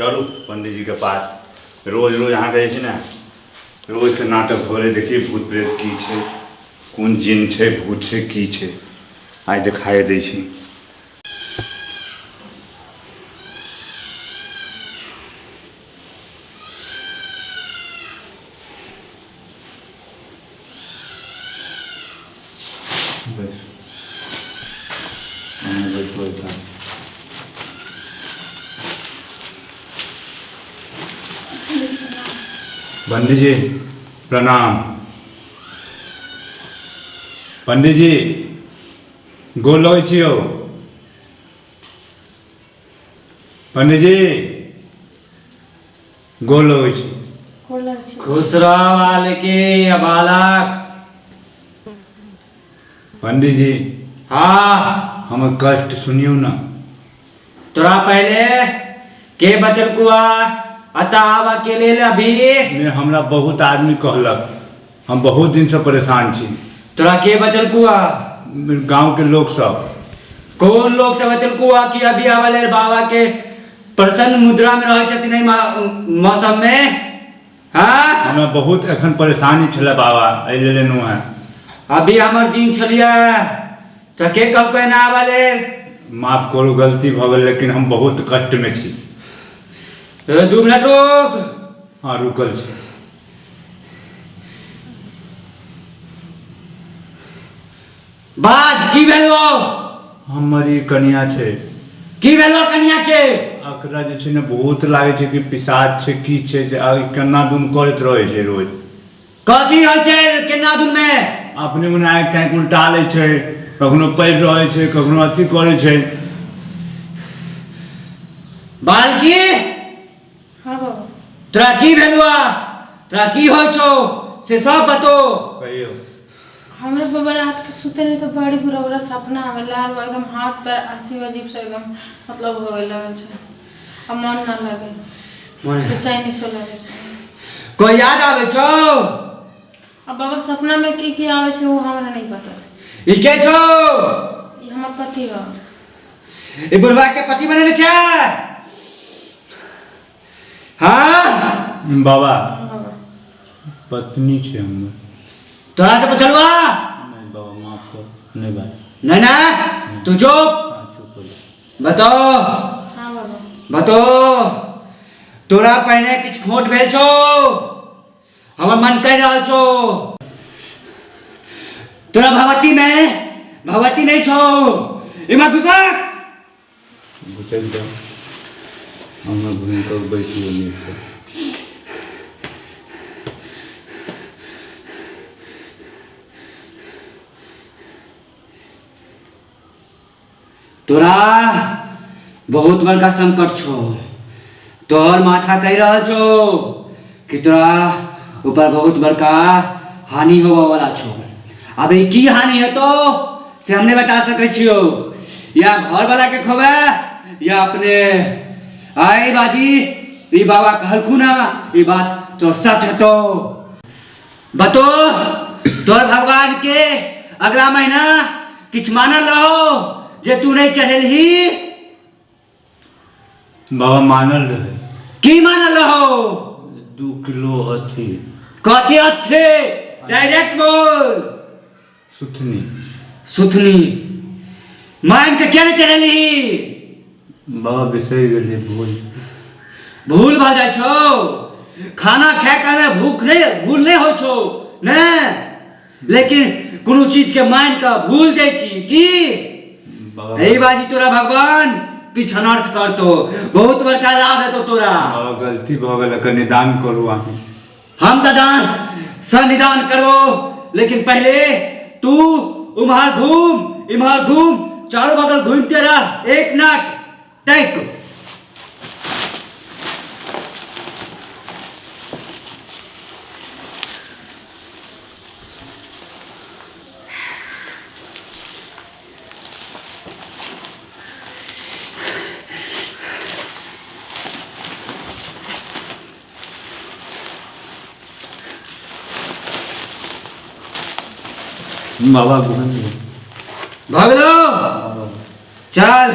चलू पंडित जी के पास रोज रोज अहाँ कहै छी ने रोज के नाटक हो रहे देखिए भूत प्रेत की छै कोन जिन छै भूत छै की छै आइ देखाए दै छी। पंडित जी प्रणाम। पंडित जी गोल लगै छियौ। पंडित जी गोल लगै छी। खुश रह बालके बालक। पंडित जी हाँ हमर कष्ट सुनियो ना। तोरा पहले के बचल कुआ अतः आब अकेले अभी ने हमरा बहुत आदमी कहलक हम बहुत दिन से परेशान छी। तोरा के बचल कुआ गांव के लोग सब। कौन लोग सब बचल कुआ कि अभी आवले बाबा के प्रसन्न मुद्रा में रहे छथिन एहि मौसम में। हाँ हमरा बहुत एखन परेशानी छले बाबा एहि लेल एलहुँ हैं। अभी हमर दिन छलिए तो के कब कहना आवले। माफ करू गलती भऽ गेल लेकिन हम बहुत कष्ट में छी। 2 मिनट रुक। हाँ रुकल छी। बाज की भेलो। हमर ई कन्या छै। की भेलो कन्या के। एकरा जे छै ने भूत लागै छै कि पिशाच छै की छै जे केना दुन करैत रहै छै रोज। कथी होइ छै केना दुन में। अपने मने आँखि ताँखि उल्टा लै छै कखनो पढ़ि रहै छै कखनो अथी करै छै। बालकी हाँ बाबा तोरा की भेलुआ तोरा की होइ छौ से सब बतो। कहियो हमरे बाबा रात के सुते नहीं तो बड़ी बुरा बुरा सपना आवेला और एकदम हाथ पैर अजीब अजीब से एकदम मतलब हो गेला छै। अब मन ना लगे बेचैनी से लगे छै। कोई याद आवे छौ। अब बाबा सपना में की आवे छै वो हमरा नहीं पता। ई के छौ। ये हमर पति बा। ई बुढ़वा के पति बनेने छै। हाँ बाबा बाबा पत्नी छै हमर। तोरा से पूछलुआ। नहीं बाबा माफ कर नहीं भाई। नहीं ना तू चुप। हाँ चुप हो जा। बताओ हाँ बाबा बताओ तोरा पहने किछ खोट भेल छौ हमर मन कह रहल छौ। तोरा भगवती में भगवती नहीं छौ इमा घुसक। घुसैल जाओ हमरा घुम कर बैठी होनी है। तोरा बहुत बड़का संकट छो। तोहर माथा कह रहल छो कि तोरा ऊपर बहुत बड़का हानि होवे वाला छो। अब ई की हानि है तो से हमने बता सकै छियो या घर वाला के खोवे या अपने। आई बाजी ई बाबा कहलखू ना ई बात तो सच है तो बतो तोर भगवान के अगला महीना किछ मानल रहो जे तू नहीं चढ़ेल ही। बाबा मानल रहे। की मानल रहो। 2 किलो अथी कथी अथे डायरेक्ट बोल। सुथनी सुथनी मान के क्या नहीं चढ़ेली। बाबा बिसरि गेलिए भूल भ जाय छो। खाना खाए काल में भूल नहीं हो छो ने लेकिन कोनो चीज के मान के भूल जाय छी की। एही बाजी तोरा भगवान किछ अनर्थ करतो बहुत बड़का लाभ है तो तोरा। बाबा गलती भ गेल एकर निदान करू अहाँ। हम त दान स निदान करबो लेकिन पहले तू इम्हार घूम चारों बगल घूमते रह 1 मिनट टेक। बाबा भगलो चल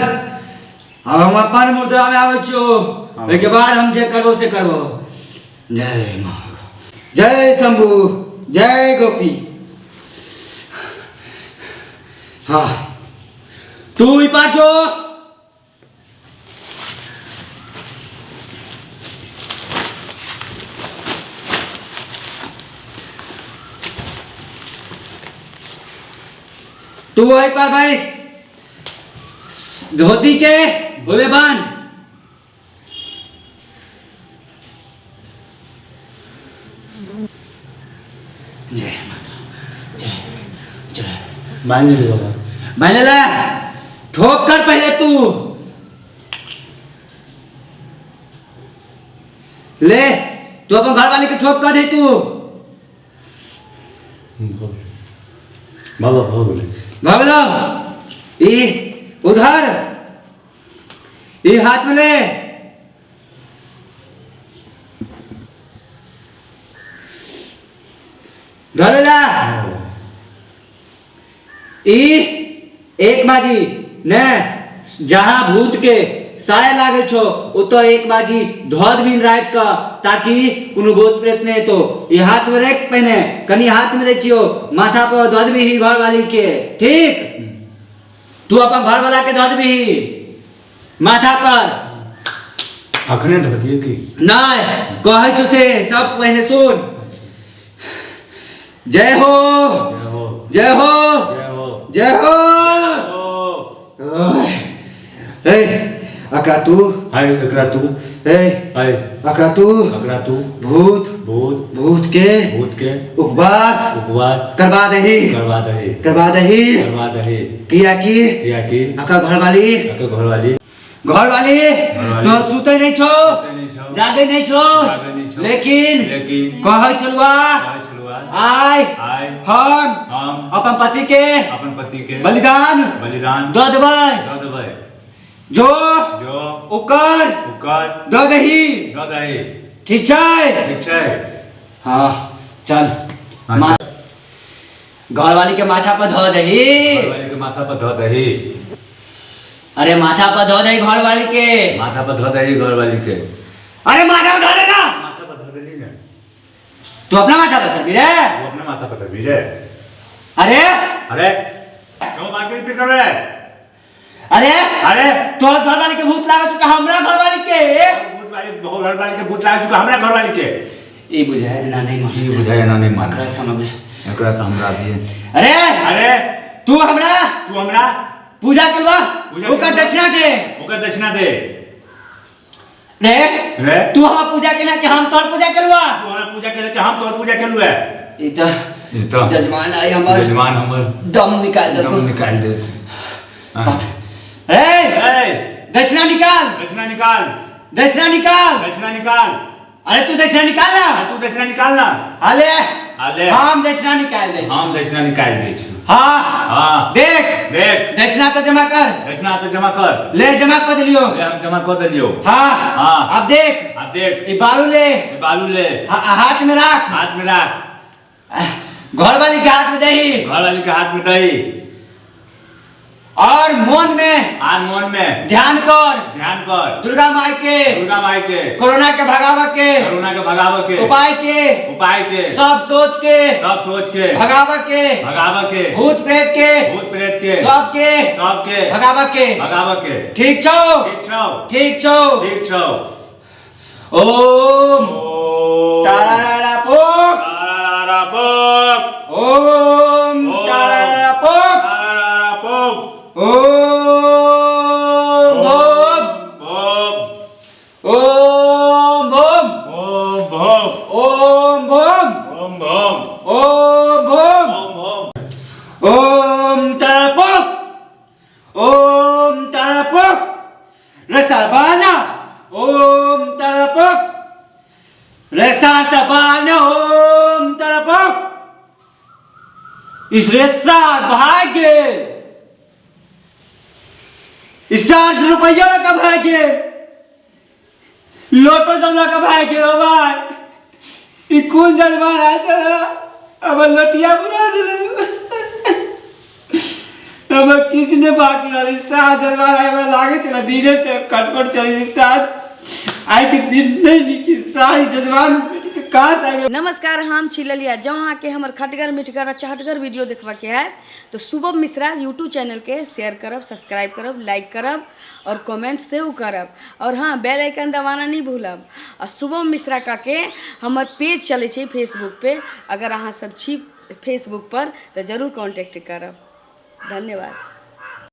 अब हम अपन मुद्रा में आवे छियो। के बाद हम जे करबो से करबो। जय माँ, जय शंभू, जय गोपी। हाँ तू ही पाठो। तू वही पर भाई धोती के हुए बांध। जय माता, जय जय। बांध ले बाबा, बांध ले, ठोक कर पहले तू ले। तू अपन घर वाले के ठोक कर दे तू। बाबा हो गए। भगलो ई उधर ई हाथ में ले। धरला ई एक बाजी ने जहां भूत के साया लागे छो ओ तो एक बाजी धोद बिन रात का, ताकि कुनु भूत प्रेत ने तो ये हाथ में रेक पहने कनी हाथ में देखियो माथा पर धोद भी ही घर वाली के। ठीक तू अपन घर वाला के धोद भी माथा पर अखने धोती की नहीं कहे छो से सब पहने सुन। जय हो, जय हो, जय हो, जय हो, जय हो। ए अकरा तू, हाय अकरा तू, ए हाय अकरा तू, अकरा तू, भूत भूत भूत के उपवास करवा दही, करवा दही, करवा दही, करवा दही। किया की अकर घर वाली घर वाली तो सुते नहीं छो, जागे नहीं छो, लेकिन कहे छलुआ आय हम अपन पति के बलिदान दो देबै जो उकर दो दही। ठीक छै। हाँ चल घर वाली के माथा पर धो दही, माथा पर धो दही। अरे माथा पर धो दही घर वाली के, माथा पर धो दही घर वाली के। अरे माथा पर धो देना, माथा पर धो दही ना। तू अपना माथा पर धर रे। वो अपने माथा पर धर रे। अरे अरे क्यों मार्केट पे कर रहे है? अरे तो घर वाली के भूत लागे चुका हमरा घर वाली के, घर वाली के भूत लागे चुका हमरा घर वाली के। ई बुझाए ना नहीं मान, ई बुझाए ना नहीं मान, एकरा समझ एकरा हमरा दिए। अरे तू हमरा पूजा करवा, ओकर दक्षिणा दे रे। तू हम पूजा केना कि हम तोर पूजा करवा, तू हमरा पूजा करे कि हम तोर पूजा केलु है। ई तो जजमान आई हमर दम निकाल दे। ए दक्षिणा निकाल। अरे तू दक्षिणा निकाल ना। अले हम दक्षिणा निकाल दे। हाँ देख दक्षिणा तो जमा कर। ले जमा कर दिलियो। हाँ अब देख ये बालू ले हाथ में रख। घर वाली के हाथ में दही। और मन में ध्यान कर दुर्गा माई के कोरोना के भगाव के उपाय के सब सोच के भगाव के भूत प्रेत के सबके भगाव के। ठीक छो। ओम तारारा पोक, ओम तारारा पोक, ओम तारापोक रसाबाना, ओम तारापोक रसाबाना, ओम तारापोक। इस रेसा भाग्य इस 7 रुपया का भाग्य लोटो सबला का भाग्य हो भाई। कौन जलवा रहा चला अब लटिया बुला दिले। अब किसने बाकी वाली 7 जलवा रहा है लागे चला धीरे से कटकट चली 7 आई के दिन नहीं की सारी जजमान कहाँ से आ गए। नमस्कार, हम छिललिया जो अहाँ के हमर खटगर मिठगर चहटगर वीडियो देखबा के है तो शुभम मिश्रा यूट्यूब चैनल के शेयर करब, सब्सक्राइब करब, लाइक करब और कमेंट सेव करब और हाँ बेल आइकन दबाना नहीं भूलब। और शुभम मिश्रा का के हमर पेज चले छे फेसबुक पे, अगर अहाँ सब छी फेसबुक पर तो जरूर कांटेक्ट करब। धन्यवाद।